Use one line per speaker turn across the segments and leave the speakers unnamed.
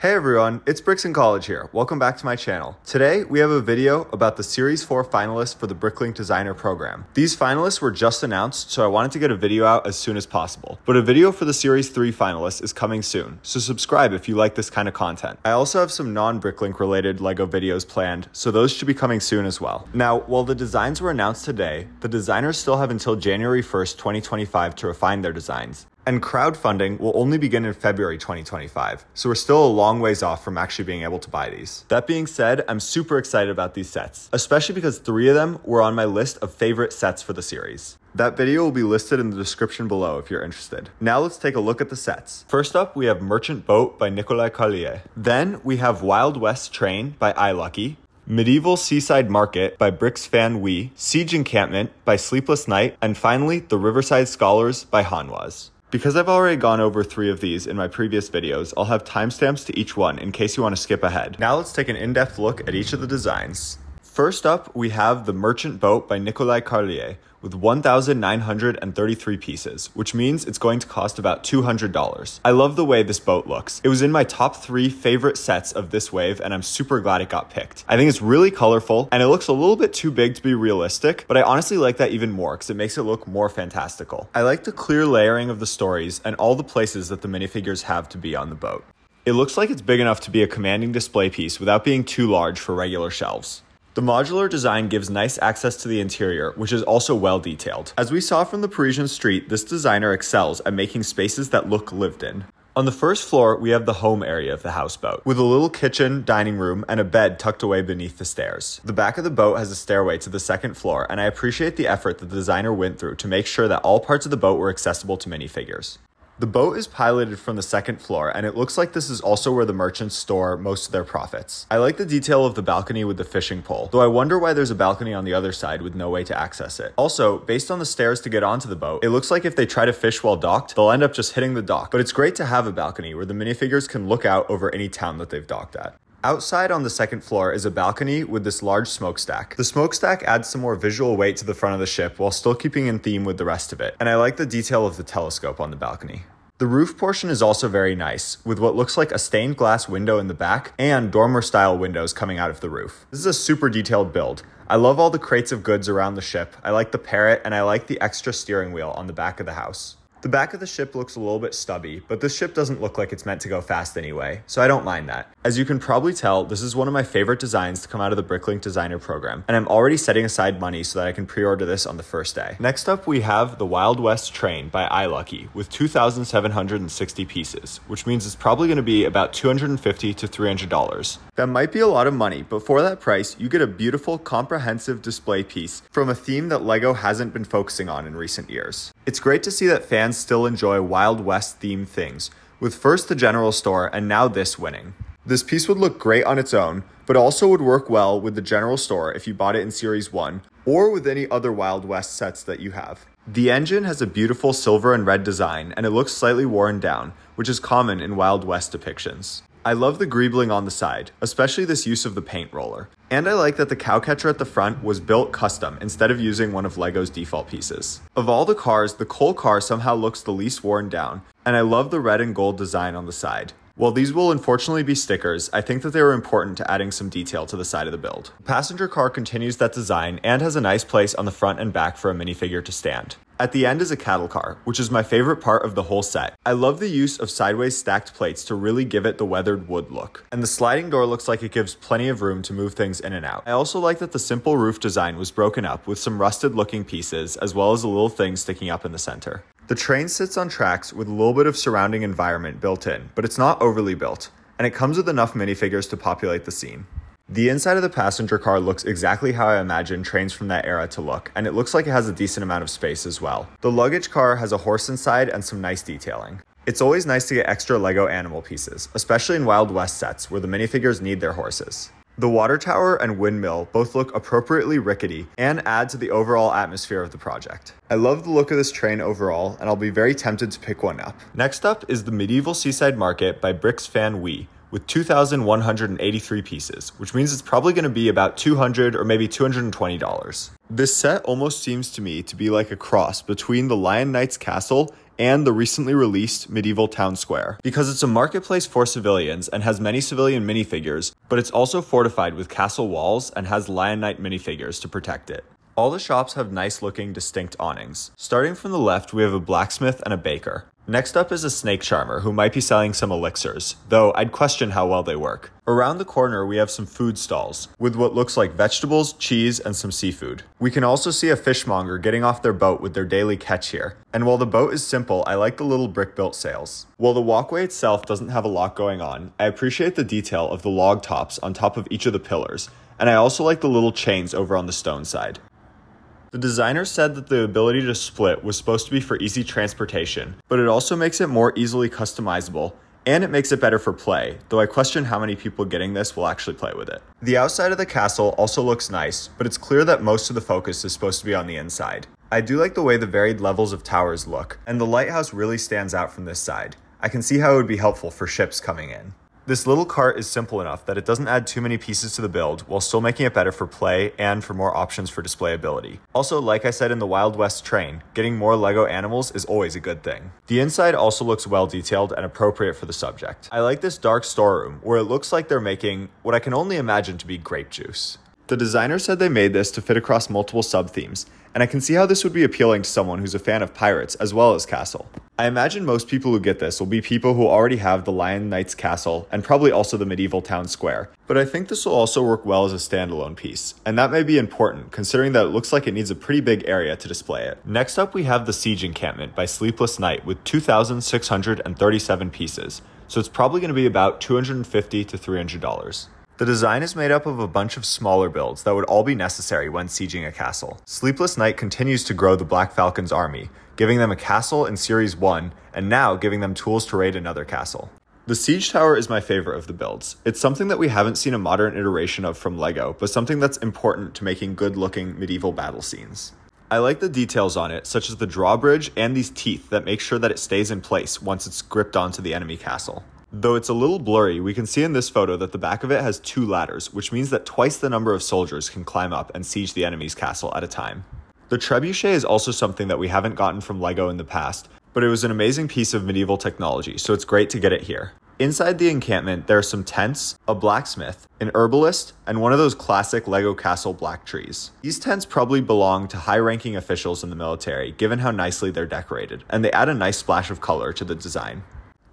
Hey everyone, it's Bricks College here. Welcome back to my channel. Today, we have a video about the Series 4 finalists for the Bricklink Designer Program. These finalists were just announced, so I wanted to get a video out as soon as possible. But a video for the Series 3 finalists is coming soon, so subscribe if you like this kind of content. I also have some non-Bricklink related LEGO videos planned, so those should be coming soon as well. Now, while the designs were announced today, the designers still have until January 1st, 2025 to refine their designs. And crowdfunding will only begin in February 2025, so we're still a long ways off from actually being able to buy these. That being said, I'm super excited about these sets, especially because 3 of them were on my list of favorite sets for the series. That video will be listed in the description below if you're interested. Now let's take a look at the sets. First up, we have Merchant Boat by Nicolas Carlier. Then we have Wild West Train by iLucky. Medieval Seaside Market by Bricks Fan Wee. Siege Encampment by Sleepless Night. And finally, the Riverside Scholars by Hanwaz. Because I've already gone over 3 of these in my previous videos, I'll have timestamps to each one in case you want to skip ahead. Now let's take an in-depth look at each of the designs. First up, we have the Merchant Boat by Nicolas Carlier with 1,933 pieces, which means it's going to cost about $200. I love the way this boat looks. It was in my top 3 favorite sets of this wave, and I'm super glad it got picked. I think it's really colorful, and it looks a little bit too big to be realistic, but I honestly like that even more because it makes it look more fantastical. I like the clear layering of the stories and all the places that the minifigures have to be on the boat. It looks like it's big enough to be a commanding display piece without being too large for regular shelves. The modular design gives nice access to the interior, which is also well detailed. As we saw from the Parisian street, this designer excels at making spaces that look lived in. On the first floor, we have the home area of the houseboat, with a little kitchen, dining room, and a bed tucked away beneath the stairs. The back of the boat has a stairway to the second floor, and I appreciate the effort that the designer went through to make sure that all parts of the boat were accessible to minifigures. The boat is piloted from the second floor, and it looks like this is also where the merchants store most of their profits. I like the detail of the balcony with the fishing pole, though I wonder why there's a balcony on the other side with no way to access it. Also, based on the stairs to get onto the boat, it looks like if they try to fish while docked, they'll end up just hitting the dock. But it's great to have a balcony where the minifigures can look out over any town that they've docked at. Outside on the second floor is a balcony with this large smokestack. The smokestack adds some more visual weight to the front of the ship while still keeping in theme with the rest of it, and I like the detail of the telescope on the balcony. The roof portion is also very nice, with what looks like a stained glass window in the back and dormer-style windows coming out of the roof. This is a super detailed build. I love all the crates of goods around the ship, I like the parrot, and I like the extra steering wheel on the back of the house. The back of the ship looks a little bit stubby, but this ship doesn't look like it's meant to go fast anyway, so I don't mind that. As you can probably tell, this is one of my favorite designs to come out of the Bricklink Designer Program, and I'm already setting aside money so that I can pre-order this on the first day. Next up, we have the Wild West Train by iLucky with 2,760 pieces, which means it's probably going to be about $250 to $300. That might be a lot of money, but for that price, you get a beautiful, comprehensive display piece from a theme that LEGO hasn't been focusing on in recent years. It's great to see that fans still enjoy Wild West themed things, with first the general store and now this winning. This piece would look great on its own, but also would work well with the general store if you bought it in Series 1 or with any other Wild West sets that you have. The engine has a beautiful silver and red design, and it looks slightly worn down, which is common in Wild West depictions. I love the greebling on the side, especially this use of the paint roller. And I like that the cowcatcher at the front was built custom instead of using one of LEGO's default pieces. Of all the cars, the coal car somehow looks the least worn down, and I love the red and gold design on the side. While these will unfortunately be stickers, I think that they were important to adding some detail to the side of the build. The passenger car continues that design and has a nice place on the front and back for a minifigure to stand. At the end is a cattle car, which is my favorite part of the whole set. I love the use of sideways stacked plates to really give it the weathered wood look. And the sliding door looks like it gives plenty of room to move things in and out. I also like that the simple roof design was broken up with some rusted looking pieces as well as a little thing sticking up in the center. The train sits on tracks with a little bit of surrounding environment built in, but it's not overly built, and it comes with enough minifigures to populate the scene. The inside of the passenger car looks exactly how I imagine trains from that era to look, and it looks like it has a decent amount of space as well. The luggage car has a horse inside and some nice detailing. It's always nice to get extra LEGO animal pieces, especially in Wild West sets where the minifigures need their horses. The water tower and windmill both look appropriately rickety and add to the overall atmosphere of the project. I love the look of this train overall, and I'll be very tempted to pick one up. Next up is the Medieval Seaside Market by Bricks Fan Wee, with 2,183 pieces, which means it's probably going to be about $200 or maybe $220. This set almost seems to me to be like a cross between the Lion Knight's castle and the recently released medieval town square, because it's a marketplace for civilians and has many civilian minifigures, but it's also fortified with castle walls and has Lion Knight minifigures to protect it. All the shops have nice looking distinct awnings. Starting from the left, we have a blacksmith and a baker. Next up is a snake charmer who might be selling some elixirs, though I'd question how well they work. Around the corner we have some food stalls, with what looks like vegetables, cheese, and some seafood. We can also see a fishmonger getting off their boat with their daily catch here, and while the boat is simple, I like the little brick-built sails. While the walkway itself doesn't have a lot going on, I appreciate the detail of the log tops on top of each of the pillars, and I also like the little chains over on the stone side. The designer said that the ability to split was supposed to be for easy transportation, but it also makes it more easily customizable, and it makes it better for play, though I question how many people getting this will actually play with it. The outside of the castle also looks nice, but it's clear that most of the focus is supposed to be on the inside. I do like the way the varied levels of towers look, and the lighthouse really stands out from this side. I can see how it would be helpful for ships coming in. This little cart is simple enough that it doesn't add too many pieces to the build while still making it better for play and for more options for displayability. Also, like I said in the Wild West train, getting more Lego animals is always a good thing. The inside also looks well detailed and appropriate for the subject. I like this dark storeroom where it looks like they're making what I can only imagine to be grape juice. The designer said they made this to fit across multiple sub-themes, and I can see how this would be appealing to someone who's a fan of pirates as well as castle. I imagine most people who get this will be people who already have the Lion Knight's castle and probably also the medieval town square, but I think this will also work well as a standalone piece, and that may be important considering that it looks like it needs a pretty big area to display it. Next up we have the Siege Encampment by Sleepless Night with 2,637 pieces, so it's probably going to be about $250 to $300. The design is made up of a bunch of smaller builds that would all be necessary when sieging a castle. Sleepless Night continues to grow the Black Falcon's army, giving them a castle in Series 1, and now giving them tools to raid another castle. The Siege Tower is my favorite of the builds. It's something that we haven't seen a modern iteration of from LEGO, but something that's important to making good-looking medieval battle scenes. I like the details on it, such as the drawbridge and these teeth that make sure that it stays in place once it's gripped onto the enemy castle. Though it's a little blurry, we can see in this photo that the back of it has 2 ladders, which means that twice the number of soldiers can climb up and siege the enemy's castle at a time. The trebuchet is also something that we haven't gotten from LEGO in the past, but it was an amazing piece of medieval technology, so it's great to get it here. Inside the encampment, there are some tents, a blacksmith, an herbalist, and one of those classic LEGO castle black trees. These tents probably belong to high-ranking officials in the military, given how nicely they're decorated, and they add a nice splash of color to the design.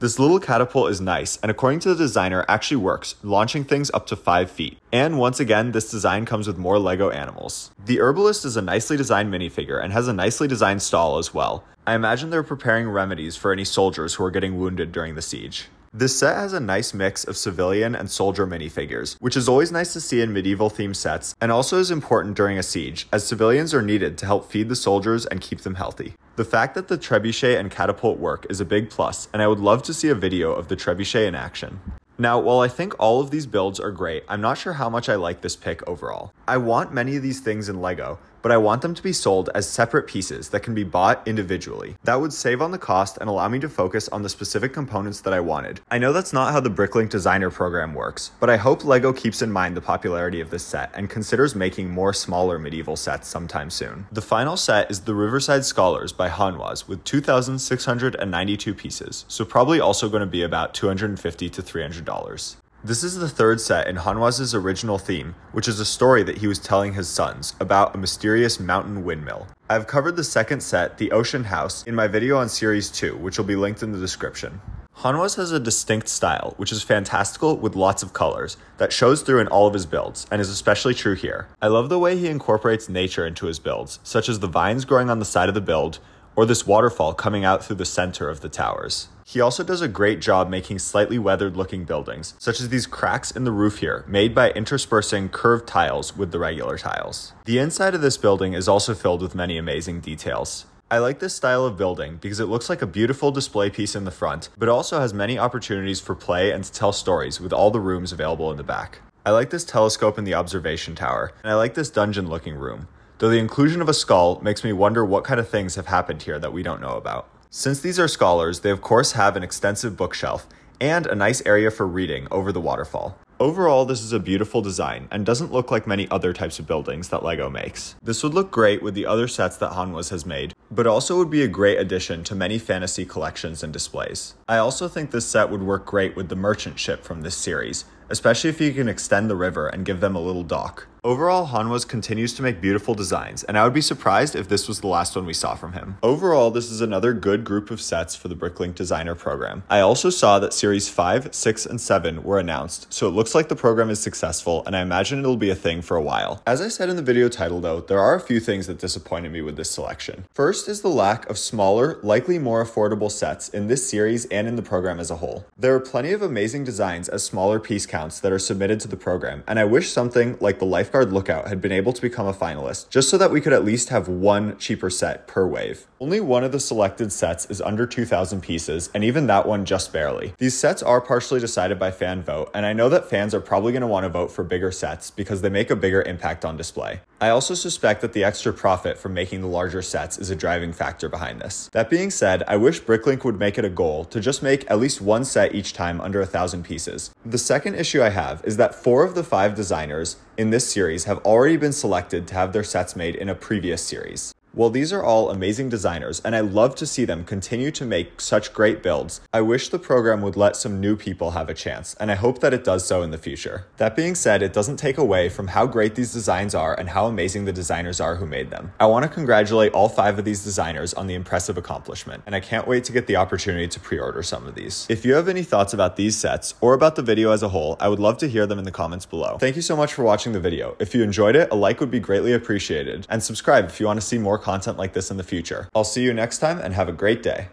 This little catapult is nice, and according to the designer, actually works, launching things up to 5 feet. And once again, this design comes with more LEGO animals. The herbalist is a nicely designed minifigure and has a nicely designed stall as well. I imagine they're preparing remedies for any soldiers who are getting wounded during the siege. This set has a nice mix of civilian and soldier minifigures, which is always nice to see in medieval themed sets, and also is important during a siege, as civilians are needed to help feed the soldiers and keep them healthy. The fact that the trebuchet and catapult work is a big plus, and I would love to see a video of the trebuchet in action. Now, while I think all of these builds are great, I'm not sure how much I like this pick overall. I want many of these things in LEGO, but I want them to be sold as separate pieces that can be bought individually. That would save on the cost and allow me to focus on the specific components that I wanted. I know that's not how the Bricklink Designer Program works, but I hope LEGO keeps in mind the popularity of this set and considers making more smaller medieval sets sometime soon. The final set is the Riverside Scholars by Hanwaz with 2,692 pieces, so probably also going to be about $250 to $300. This is the third set in Hanwaz's original theme, which is a story that he was telling his sons about a mysterious mountain windmill. I've covered the second set, The Ocean House, in my video on Series 2, which will be linked in the description. Hanwaz has a distinct style, which is fantastical with lots of colors, that shows through in all of his builds, and is especially true here. I love the way he incorporates nature into his builds, such as the vines growing on the side of the build, or this waterfall coming out through the center of the towers. He also does a great job making slightly weathered looking buildings, such as these cracks in the roof here, made by interspersing curved tiles with the regular tiles. The inside of this building is also filled with many amazing details. I like this style of building because it looks like a beautiful display piece in the front, but also has many opportunities for play and to tell stories with all the rooms available in the back. I like this telescope in the observation tower, and I like this dungeon looking room, though the inclusion of a skull makes me wonder what kind of things have happened here that we don't know about. Since these are scholars, they of course have an extensive bookshelf, and a nice area for reading over the waterfall. Overall, this is a beautiful design and doesn't look like many other types of buildings that LEGO makes. This would look great with the other sets that Hanwha's has made, but also would be a great addition to many fantasy collections and displays. I also think this set would work great with the merchant ship from this series, especially if you can extend the river and give them a little dock. Overall, Hanwha's continues to make beautiful designs, and I would be surprised if this was the last one we saw from him. Overall, this is another good group of sets for the Bricklink Designer Program. I also saw that Series 5, 6, and 7 were announced, so it looks like the program is successful, and I imagine it'll be a thing for a while. As I said in the video title though, there are a few things that disappointed me with this selection. First is the lack of smaller, likely more affordable sets in this series and in the program as a whole. There are plenty of amazing designs as smaller piece counts that are submitted to the program, and I wish something like the Lifeguard Lookout had been able to become a finalist, just so that we could at least have one cheaper set per wave. Only one of the selected sets is under 2,000 pieces, and even that one just barely. These sets are partially decided by fan vote, and I know that fans are probably going to want to vote for bigger sets because they make a bigger impact on display. I also suspect that the extra profit from making the larger sets is a driving factor behind this. That being said, I wish Bricklink would make it a goal to just make at least one set each time under 1,000 pieces. The second issue I have is that 4 of the 5 designers in this series have already been selected to have their sets made in a previous series. While these are all amazing designers, and I love to see them continue to make such great builds, I wish the program would let some new people have a chance, and I hope that it does so in the future. That being said, it doesn't take away from how great these designs are and how amazing the designers are who made them. I want to congratulate all 5 of these designers on the impressive accomplishment, and I can't wait to get the opportunity to pre-order some of these. If you have any thoughts about these sets, or about the video as a whole, I would love to hear them in the comments below. Thank you so much for watching the video. If you enjoyed it, a like would be greatly appreciated, and subscribe if you want to see more content like this in the future. I'll see you next time and have a great day.